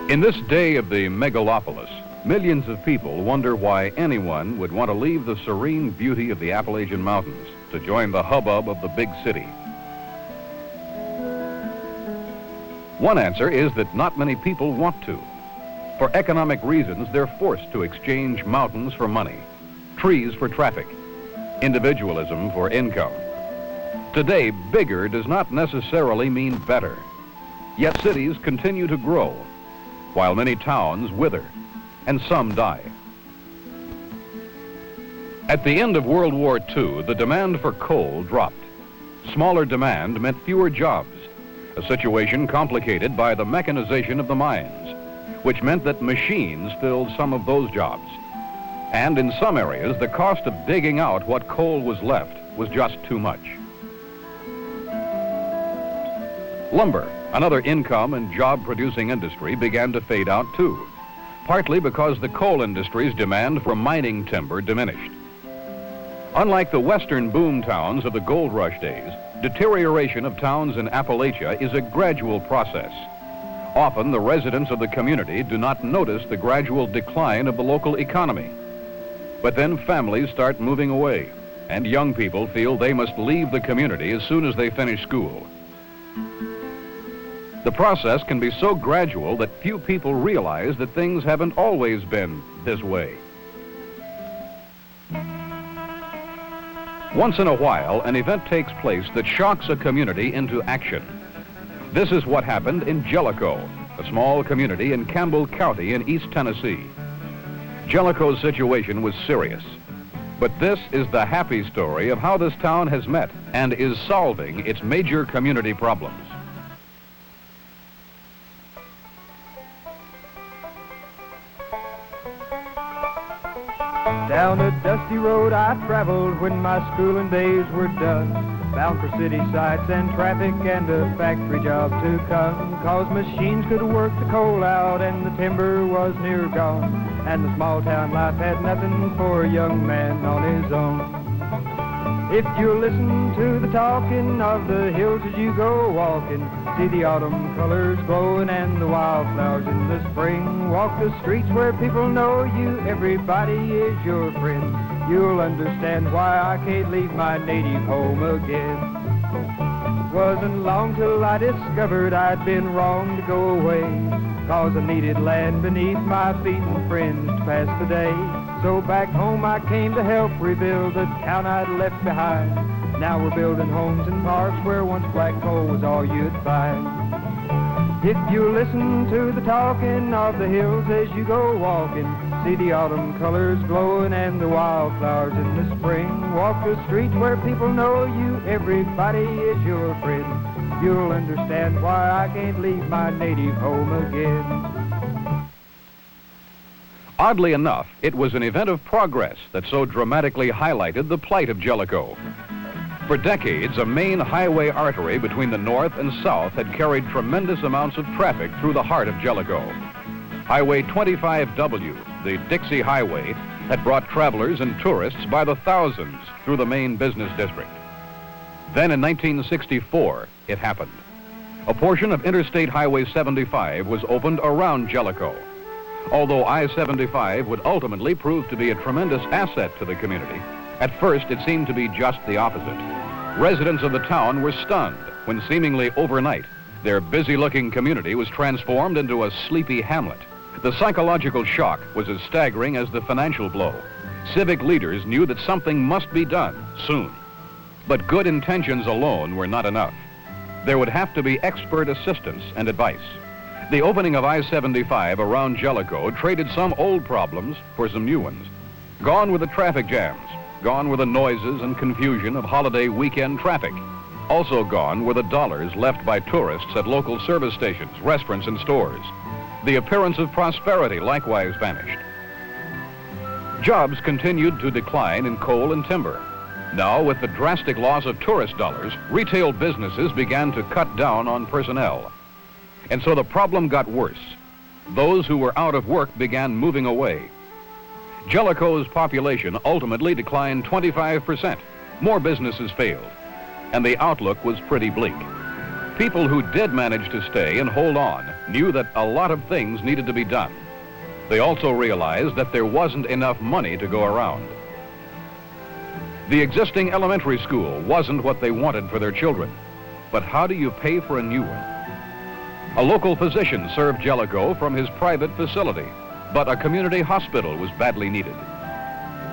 In this day of the megalopolis, millions of people wonder why anyone would want to leave the serene beauty of the Appalachian Mountains to join the hubbub of the big city. One answer is that not many people want to. For economic reasons, they're forced to exchange mountains for money, trees for traffic, individualism for income. Today, bigger does not necessarily mean better. Yet cities continue to grow, while many towns wither, and some die. At the end of World War II, the demand for coal dropped. Smaller demand meant fewer jobs, a situation complicated by the mechanization of the mines, which meant that machines filled some of those jobs. And in some areas, the cost of digging out what coal was left was just too much. Lumber, another income and job-producing industry, began to fade out too, partly because the coal industry's demand for mining timber diminished. Unlike the western boom towns of the gold rush days, deterioration of towns in Appalachia is a gradual process. Often, the residents of the community do not notice the gradual decline of the local economy. But then families start moving away, and young people feel they must leave the community as soon as they finish school. The process can be so gradual that few people realize that things haven't always been this way. Once in a while, an event takes place that shocks a community into action. This is what happened in Jellico, a small community in Campbell County in East Tennessee. Jellico's situation was serious, but this is the happy story of how this town has met and is solving its major community problems. Down a dusty road I traveled when my schooling days were done, bound for city sights and traffic and a factory job to come, 'cause machines could work the coal out and the timber was near gone, and the small town life had nothing for a young man on his own. If you listen to the talking of the hills as you go walking, see the autumn colors glowing and the wildflowers in the spring, walk the streets where people know you, everybody is your friend, you'll understand why I can't leave my native home again. Wasn't long till I discovered I'd been wrong to go away, 'cause I needed land beneath my feet and friends to pass the day. So back home I came to help rebuild the town I'd left behind. Now we're building homes and parks where once black coal was all you'd find. If you listen to the talking of the hills as you go walking, see the autumn colors glowing and the wildflowers in the spring, walk the streets where people know you, everybody is your friend, you'll understand why I can't leave my native home again. Oddly enough, it was an event of progress that so dramatically highlighted the plight of Jellico. For decades, a main highway artery between the north and south had carried tremendous amounts of traffic through the heart of Jellico. Highway 25W, the Dixie Highway, had brought travelers and tourists by the thousands through the main business district. Then in 1964, it happened. A portion of Interstate Highway 75 was opened around Jellico. Although I-75 would ultimately prove to be a tremendous asset to the community, at first it seemed to be just the opposite. Residents of the town were stunned when seemingly overnight, their busy-looking community was transformed into a sleepy hamlet. The psychological shock was as staggering as the financial blow. Civic leaders knew that something must be done soon. But good intentions alone were not enough. There would have to be expert assistance and advice. The opening of I-75 around Jellico traded some old problems for some new ones. Gone were the traffic jams. Gone were the noises and confusion of holiday weekend traffic. Also gone were the dollars left by tourists at local service stations, restaurants, and stores. The appearance of prosperity likewise vanished. Jobs continued to decline in coal and timber. Now, with the drastic loss of tourist dollars, retail businesses began to cut down on personnel. And so the problem got worse. Those who were out of work began moving away. Jellico's population ultimately declined 25%. More businesses failed, and the outlook was pretty bleak. People who did manage to stay and hold on knew that a lot of things needed to be done. They also realized that there wasn't enough money to go around. The existing elementary school wasn't what they wanted for their children, but how do you pay for a new one? A local physician served Jellico from his private facility, but a community hospital was badly needed.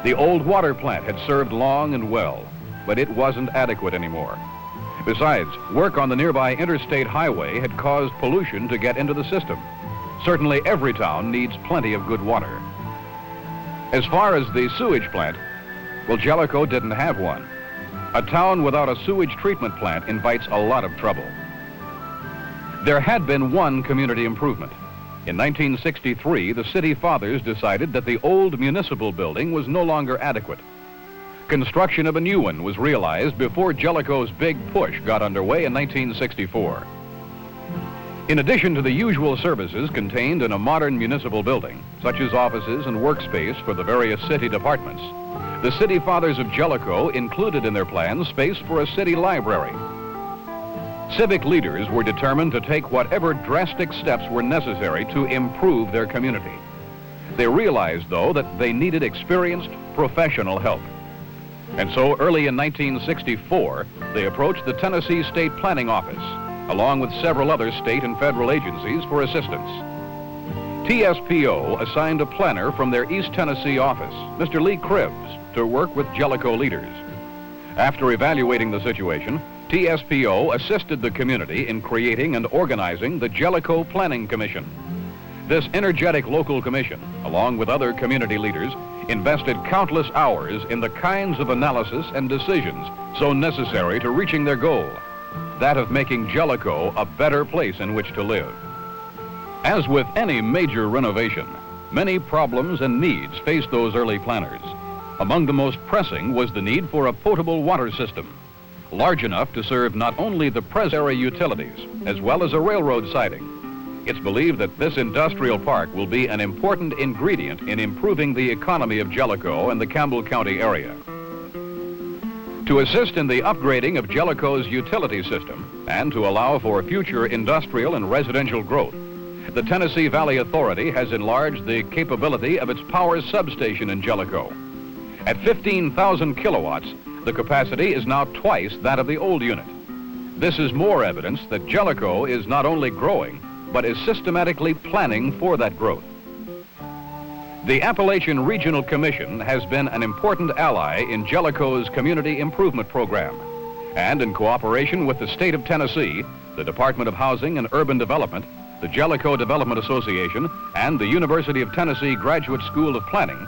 The old water plant had served long and well, but it wasn't adequate anymore. Besides, work on the nearby interstate highway had caused pollution to get into the system. Certainly every town needs plenty of good water. As far as the sewage plant, well, Jellico didn't have one. A town without a sewage treatment plant invites a lot of trouble. There had been one community improvement. In 1963, the city fathers decided that the old municipal building was no longer adequate. Construction of a new one was realized before Jellico's big push got underway in 1964. In addition to the usual services contained in a modern municipal building, such as offices and workspace for the various city departments, the city fathers of Jellico included in their plans space for a city library. Civic leaders were determined to take whatever drastic steps were necessary to improve their community. They realized, though, that they needed experienced professional help. And so early in 1964, they approached the Tennessee State Planning Office, along with several other state and federal agencies, for assistance. TSPO assigned a planner from their East Tennessee office, Mr. Lee Cribbs, to work with Jellico leaders. After evaluating the situation, TSPO assisted the community in creating and organizing the Jellico Planning Commission. This energetic local commission, along with other community leaders, invested countless hours in the kinds of analysis and decisions so necessary to reaching their goal, that of making Jellico a better place in which to live. As with any major renovation, many problems and needs faced those early planners. Among the most pressing was the need for a potable water system, large enough to serve not only the present area utilities, as well as a railroad siding. It's believed that this industrial park will be an important ingredient in improving the economy of Jellico and the Campbell County area. To assist in the upgrading of Jellico's utility system and to allow for future industrial and residential growth, the Tennessee Valley Authority has enlarged the capability of its power substation in Jellico. At 15,000 kilowatts, the capacity is now twice that of the old unit. This is more evidence that Jellico is not only growing, but is systematically planning for that growth. The Appalachian Regional Commission has been an important ally in Jellico's community improvement program, and in cooperation with the state of Tennessee, the Department of Housing and Urban Development, the Jellico Development Association, and the University of Tennessee Graduate School of Planning,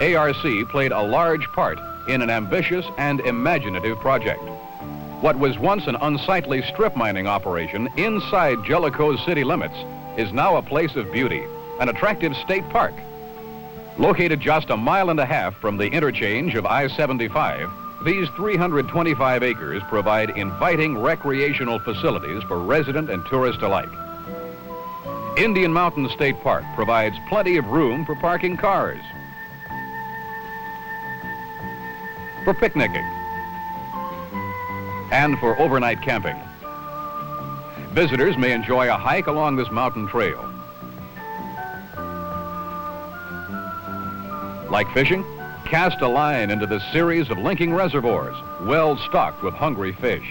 ARC played a large part in an ambitious and imaginative project. What was once an unsightly strip mining operation inside Jellico's city limits is now a place of beauty, an attractive state park. Located just a mile and a half from the interchange of I-75, these 325 acres provide inviting recreational facilities for resident and tourist alike. Indian Mountain State Park provides plenty of room for parking cars, for picnicking, and for overnight camping. Visitors may enjoy a hike along this mountain trail. Like fishing, cast a line into this series of linking reservoirs, well stocked with hungry fish.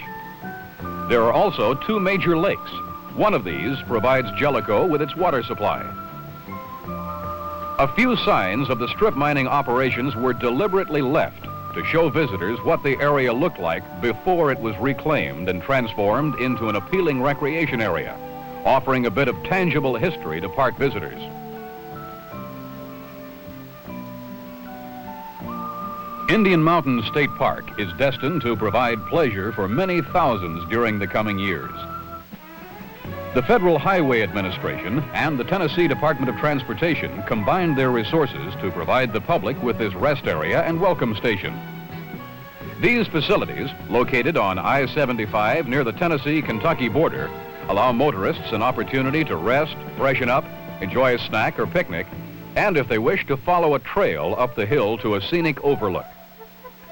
There are also two major lakes. One of these provides Jellico with its water supply. A few signs of the strip mining operations were deliberately left to show visitors what the area looked like before it was reclaimed and transformed into an appealing recreation area, offering a bit of tangible history to park visitors. Indian Mountain State Park is destined to provide pleasure for many thousands during the coming years. The Federal Highway Administration and the Tennessee Department of Transportation combined their resources to provide the public with this rest area and welcome station. These facilities, located on I-75 near the Tennessee-Kentucky border, allow motorists an opportunity to rest, freshen up, enjoy a snack or picnic, and if they wish to follow a trail up the hill to a scenic overlook.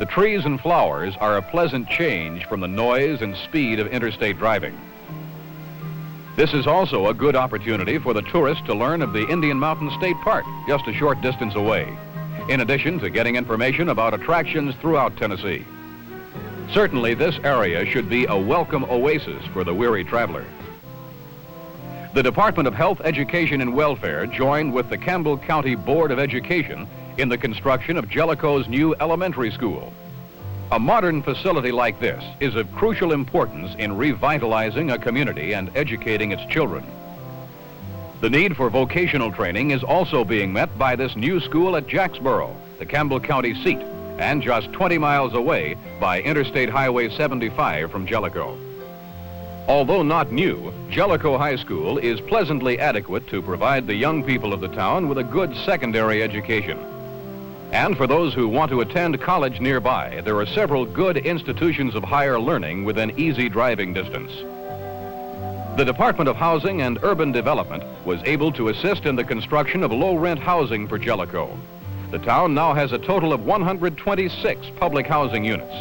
The trees and flowers are a pleasant change from the noise and speed of interstate driving. This is also a good opportunity for the tourist to learn of the Indian Mountain State Park, just a short distance away, in addition to getting information about attractions throughout Tennessee. Certainly, this area should be a welcome oasis for the weary traveler. The Department of Health, Education, and Welfare joined with the Campbell County Board of Education in the construction of Jellico's new elementary school. A modern facility like this is of crucial importance in revitalizing a community and educating its children. The need for vocational training is also being met by this new school at Jacksboro, the Campbell County seat, and just 20 miles away by Interstate Highway 75 from Jellico. Although not new, Jellico High School is pleasantly adequate to provide the young people of the town with a good secondary education. And for those who want to attend college nearby, there are several good institutions of higher learning within easy driving distance. The Department of Housing and Urban Development was able to assist in the construction of low-rent housing for Jellico. The town now has a total of 126 public housing units.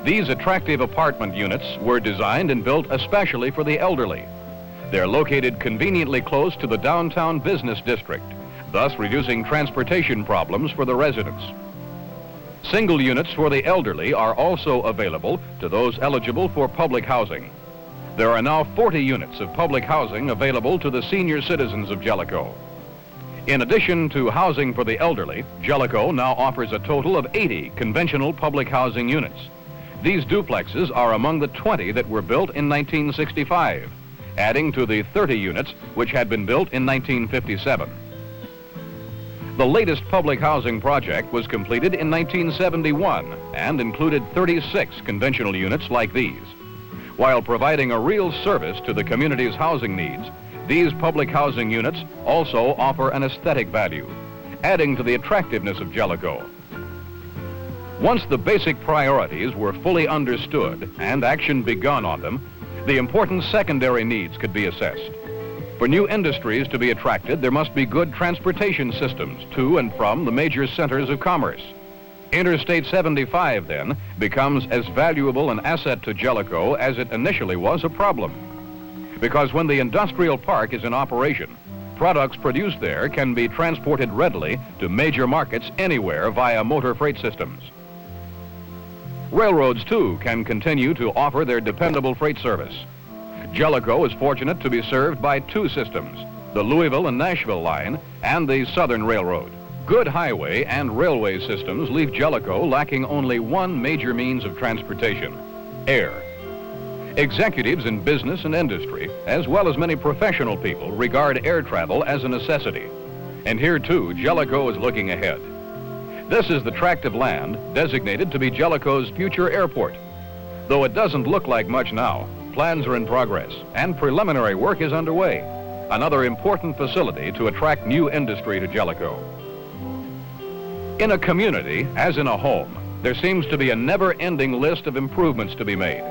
These attractive apartment units were designed and built especially for the elderly. They're located conveniently close to the downtown business district, thus reducing transportation problems for the residents. Single units for the elderly are also available to those eligible for public housing. There are now 40 units of public housing available to the senior citizens of Jellico. In addition to housing for the elderly, Jellico now offers a total of 80 conventional public housing units. These duplexes are among the 20 that were built in 1965, adding to the 30 units which had been built in 1957. The latest public housing project was completed in 1971 and included 36 conventional units like these. While providing a real service to the community's housing needs, these public housing units also offer an aesthetic value, adding to the attractiveness of Jellico. Once the basic priorities were fully understood and action begun on them, the important secondary needs could be assessed. For new industries to be attracted, there must be good transportation systems to and from the major centers of commerce. Interstate 75, then, becomes as valuable an asset to Jellico as it initially was a problem. Because when the industrial park is in operation, products produced there can be transported readily to major markets anywhere via motor freight systems. Railroads, too, can continue to offer their dependable freight service. Jellico is fortunate to be served by two systems, the Louisville and Nashville line and the Southern Railroad. Good highway and railway systems leave Jellico lacking only one major means of transportation: air. Executives in business and industry, as well as many professional people, regard air travel as a necessity. And here, too, Jellico is looking ahead. This is the tract of land designated to be Jellico's future airport. Though it doesn't look like much now, plans are in progress and preliminary work is underway. Another important facility to attract new industry to Jellico. In a community, as in a home, there seems to be a never-ending list of improvements to be made.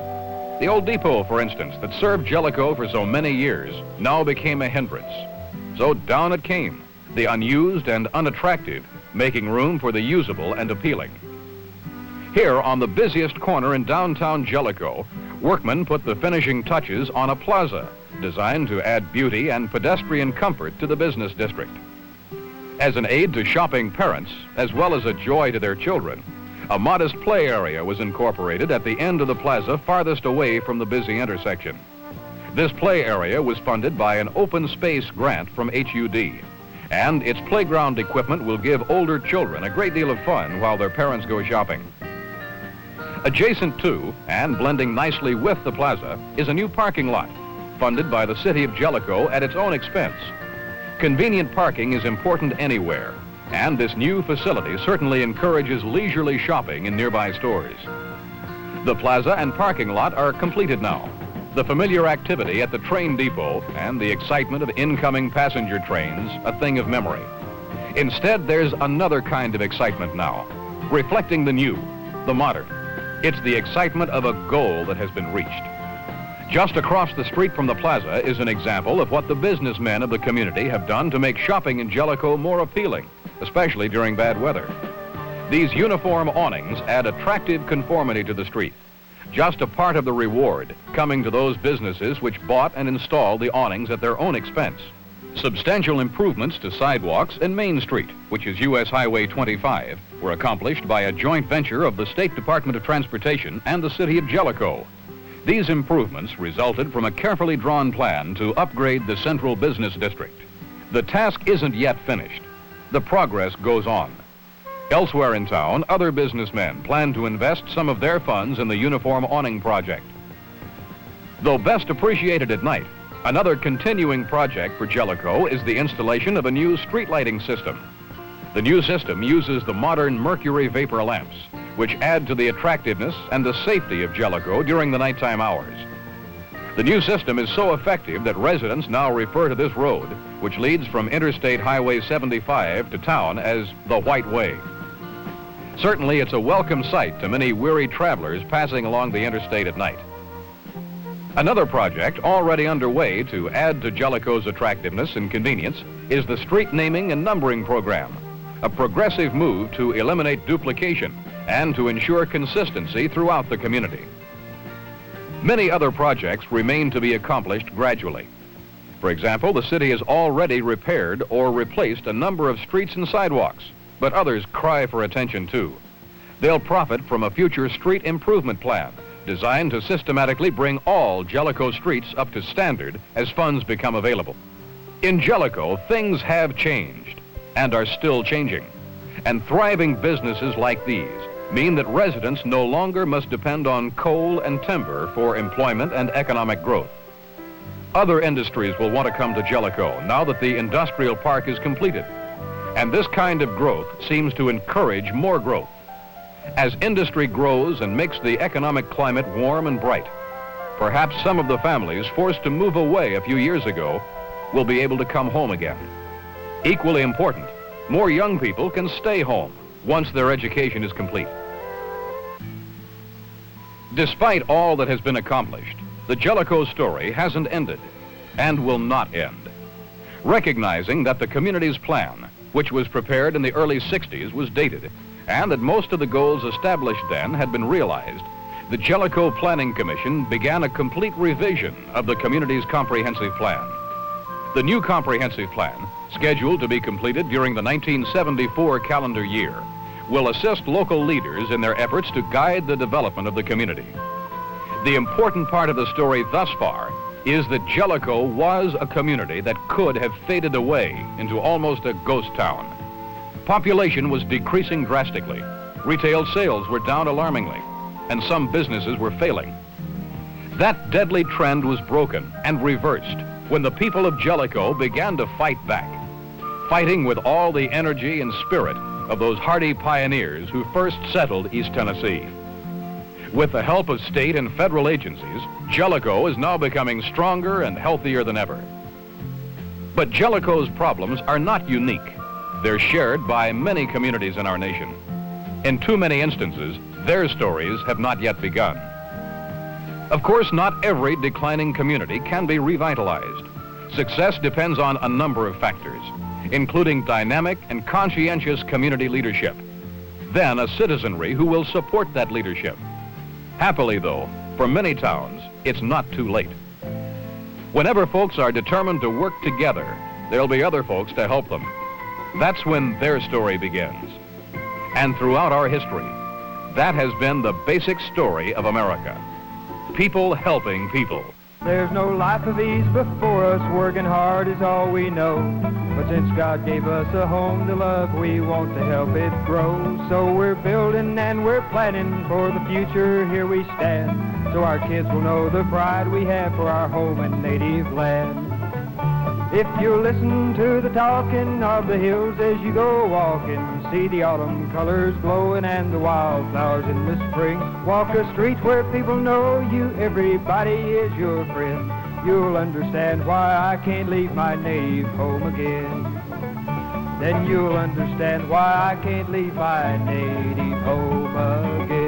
The old depot, for instance, that served Jellico for so many years, now became a hindrance. So down it came, the unused and unattractive, making room for the usable and appealing. Here, on the busiest corner in downtown Jellico, workmen put the finishing touches on a plaza designed to add beauty and pedestrian comfort to the business district. As an aid to shopping parents, as well as a joy to their children, a modest play area was incorporated at the end of the plaza farthest away from the busy intersection. This play area was funded by an open space grant from HUD, and its playground equipment will give older children a great deal of fun while their parents go shopping. Adjacent to, and blending nicely with the plaza, is a new parking lot, funded by the city of Jellico at its own expense. Convenient parking is important anywhere, and this new facility certainly encourages leisurely shopping in nearby stores. The plaza and parking lot are completed now. The familiar activity at the train depot and the excitement of incoming passenger trains, a thing of memory. Instead, there's another kind of excitement now, reflecting the new, the modern. It's the excitement of a goal that has been reached. Just across the street from the plaza is an example of what the businessmen of the community have done to make shopping in Jellico more appealing, especially during bad weather. These uniform awnings add attractive conformity to the street. just a part of the reward coming to those businesses which bought and installed the awnings at their own expense. Substantial improvements to sidewalks in Main Street, which is U.S. Highway 25, were accomplished by a joint venture of the State Department of Transportation and the city of Jellico. These improvements resulted from a carefully drawn plan to upgrade the central business district. The task isn't yet finished. The progress goes on. Elsewhere in town, other businessmen plan to invest some of their funds in the uniform awning project. Though best appreciated at night, another continuing project for Jellico is the installation of a new street lighting system. The new system uses the modern mercury vapor lamps, which add to the attractiveness and the safety of Jellico during the nighttime hours. The new system is so effective that residents now refer to this road, which leads from Interstate Highway 75 to town, as the White Way. Certainly, it's a welcome sight to many weary travelers passing along the interstate at night. Another project already underway to add to Jellico's attractiveness and convenience is the street naming and numbering program, a progressive move to eliminate duplication and to ensure consistency throughout the community. Many other projects remain to be accomplished gradually. For example, the city has already repaired or replaced a number of streets and sidewalks, but others cry for attention too. They'll profit from a future street improvement plan designed to systematically bring all Jellico streets up to standard as funds become available. In Jellico, things have changed and are still changing. And thriving businesses like these mean that residents no longer must depend on coal and timber for employment and economic growth. Other industries will want to come to Jellico now that the industrial park is completed. And this kind of growth seems to encourage more growth. As industry grows and makes the economic climate warm and bright, perhaps some of the families forced to move away a few years ago will be able to come home again. Equally important, more young people can stay home once their education is complete. Despite all that has been accomplished, the Jellico story hasn't ended and will not end. Recognizing that the community's plan, which was prepared in the early 60s, was dated, and that most of the goals established then had been realized, the Jellico Planning Commission began a complete revision of the community's comprehensive plan. The new comprehensive plan, scheduled to be completed during the 1974 calendar year, will assist local leaders in their efforts to guide the development of the community. The important part of the story thus far is that Jellico was a community that could have faded away into almost a ghost town. Population was decreasing drastically, retail sales were down alarmingly, and some businesses were failing. That deadly trend was broken and reversed when the people of Jellico began to fight back, fighting with all the energy and spirit of those hardy pioneers who first settled East Tennessee. With the help of state and federal agencies, Jellico is now becoming stronger and healthier than ever. But Jellico's problems are not unique. They're shared by many communities in our nation. In too many instances, their stories have not yet begun. Of course, not every declining community can be revitalized. Success depends on a number of factors, including dynamic and conscientious community leadership, then a citizenry who will support that leadership. Happily, though, for many towns, it's not too late. Whenever folks are determined to work together, there'll be other folks to help them. That's when their story begins. And throughout our history, that has been the basic story of America. People helping people. There's no life of ease before us, working hard is all we know. But since God gave us a home to love, we want to help it grow. So we're building and we're planning for the future, here we stand. So our kids will know the pride we have for our home and native land. If you listen to the talking of the hills as you go walking, see the autumn colors glowing and the wildflowers in the spring. Walk the streets where people know you, everybody is your friend. You'll understand why I can't leave my native home again. Then you'll understand why I can't leave my native home again.